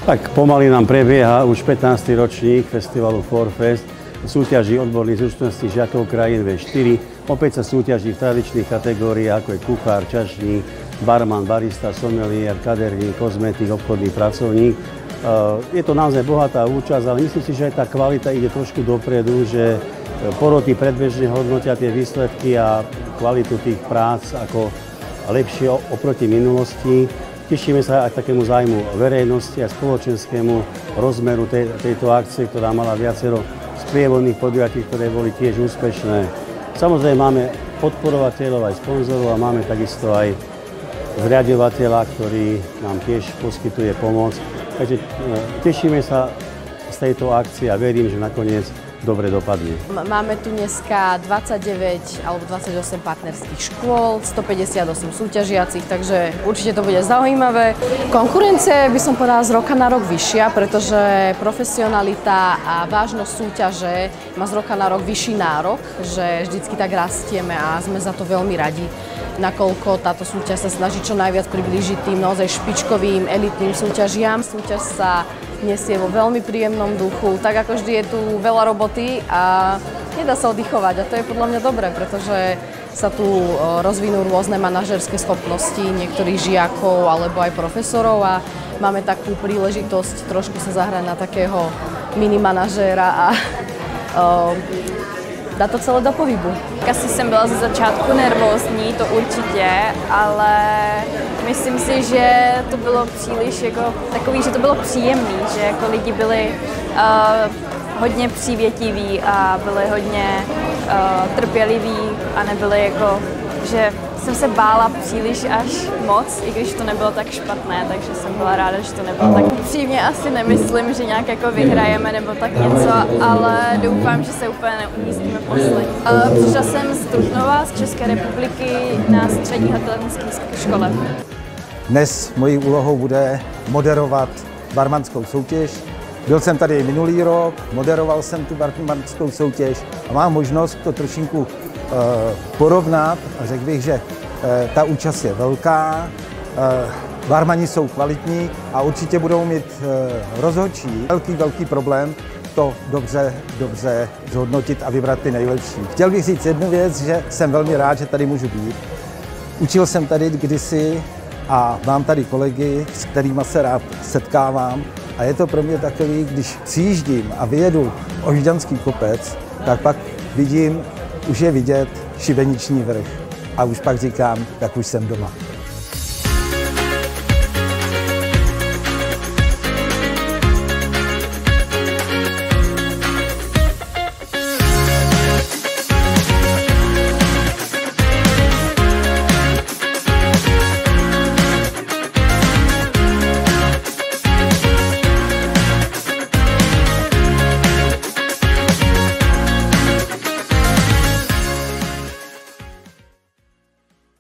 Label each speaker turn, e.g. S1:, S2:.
S1: Tak pomaly nám prebieha už 15. ročník festivalu Forfest. Súťaží odborných zručností žiakov krajín V4. Opäť sa súťaží v tradičných kategóriách, ako je kuchár, čašník, barman, barista, sommelier, kaderník, kozmetik, obchodný pracovník. Je to naozaj bohatá účasť, ale myslím si, že aj tá kvalita ide trošku dopredu, že poroty predbežne hodnotia tie výsledky a kvalitu tých prác ako lepšie oproti minulosti. Tešíme sa aj takému zájmu verejnosti a spoločenskému rozmeru tejto akcie, ktorá mala viacero sprievodných podujatí, ktoré boli tiež úspešné. Samozrejme máme podporovateľov aj sponzorov a máme takisto aj zriaďovateľa, ktorý nám tiež poskytuje pomoc. Takže tešíme sa z tejto akcie a verím, že nakoniec dobre dopadne.
S2: Máme tu dneska 29 alebo 28 partnerských škôl, 158 súťažiacich, takže určite to bude zaujímavé. Konkurencia by som povedala z roka na rok vyššia, pretože profesionalita a vážnosť súťaže má z roka na rok vyšší nárok, že vždycky tak rastieme a sme za to veľmi radi, nakoľko táto súťaž sa snaží čo najviac priblížiť tým naozaj špičkovým, elitným súťažiam. Súťaž sa nesie vo veľmi príjemnom duchu, tak ako vždy je tu veľa roboty a nedá sa oddychovať a to je podľa mňa dobré, pretože sa tu rozvinú rôzne manažerské schopnosti niektorých žiakov alebo aj profesorov a máme takú príležitosť trošku sa zahrať na takého mini manažéra a dá to celé do pohybu.
S3: Asi jsem byla ze začátku nervózní, to určitě, ale myslím si, že to bylo příliš jako takový, že to bylo příjemný, že jako lidi byli hodně přívětiví a byli hodně trpěliví a nebyli jako, že jsem se bála příliš až moc, i když to nebylo tak špatné, takže jsem byla ráda, že to nebylo tak. Upřímně asi nemyslím, že nějak jako vyhrajeme nebo tak něco, ale doufám, že se úplně neumístíme poslední. Přišla jsem z Trutnova, z České republiky na střední hatelnické škole.
S4: Dnes mojí úlohou bude moderovat barmanskou soutěž. Byl jsem tady minulý rok, moderoval jsem tu barmanskou soutěž a mám možnost to trošinku porovnat a řekl bych, že ta účast je velká, barmani jsou kvalitní a určitě budou mít rozhodčí velký problém to dobře zhodnotit a vybrat ty nejlepší. Chtěl bych říct jednu věc, že jsem velmi rád, že tady můžu být. Učil jsem tady kdysi a mám tady kolegy, s kterými se rád setkávám a je to pro mě takový, když přijíždím a vyjedu Ožďanský kopec, tak pak vidím, už je vidět Šibeniční vrch a už pak říkám, tak už jsem doma.